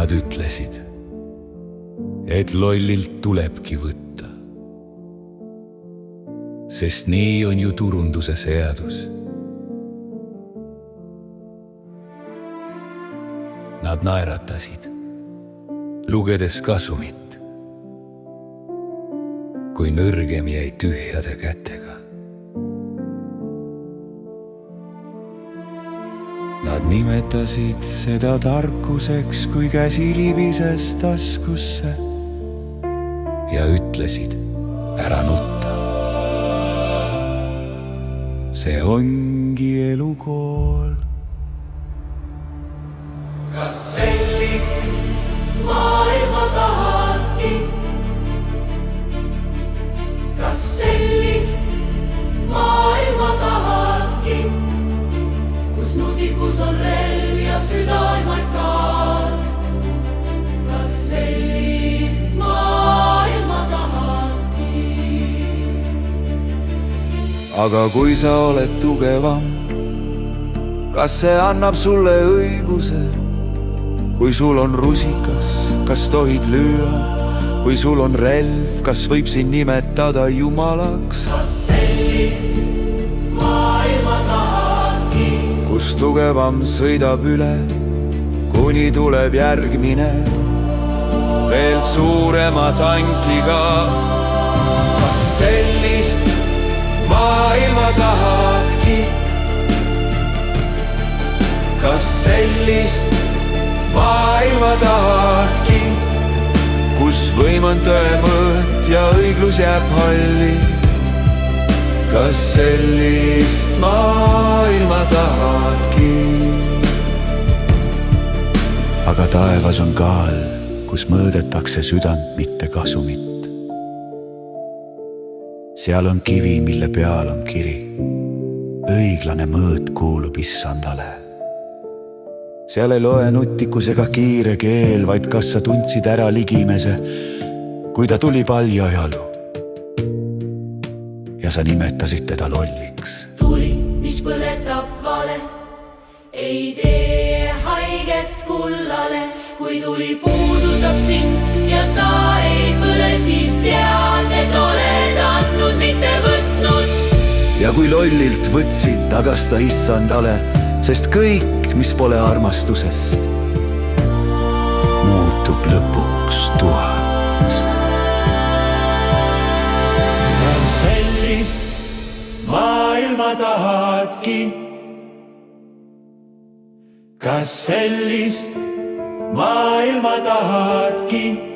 Nad ütlesid, et lollilt tulebki võtta, sest nii on ju turunduse seadus. Nad naeratasid, lugedes kasumit, kui nõrgem jäi tühjade kätega. Nad nimetasid seda tarkuseks, kui käsi libises taskusse ja ütlesid, ära nutta. See ongi elukool. Kas sellist maailma tahadki? Kas sellist maailma tahadki? Kus nutikus on relv ja südaimaid kaal? Kas sellist maailma tahadki? Aga kui sa oled tugevam, kas see annab sulle õiguse? Kui sul on rusikas, kas tohid lüüa? Kui sul on relv, kas võib sind nimetada jumalaks? Kas sellist maailma tahadki? Kus tugevam sõidab üle, kuni tuleb järgmine veel suurema tankiga? Kas sellist maailma tahadki? Kas sellist maailma tahadki, kus võim on tõemõõt ja õiglus jääb halli? Kas sellist maailma tahadki? Aga taevas on kaal, kus mõõdetakse südant, mitte kasumit. Seal on kivi, mille peal on kiri. Õiglane mõõt kuulub issandale. Seal ei loe nutikus ega kiire keel, vaid kas sa tundsid ära ligimese, kui ta tuli palja jalu ja sa nimetasid teda lolliks. Tuli, mis põletab vale, ei tee haiget kullale. Kui tuli puudutab sind ja sa ei põle, siis tead, et oled andnud, mitte võtnud. Ja kui lollilt võtsid, tagasta issandale, sest kõik, mis pole armastusest, muutub lõpuks tuhaks. Kas sellist maailma tahadki? Kas sellist maailma tahadki?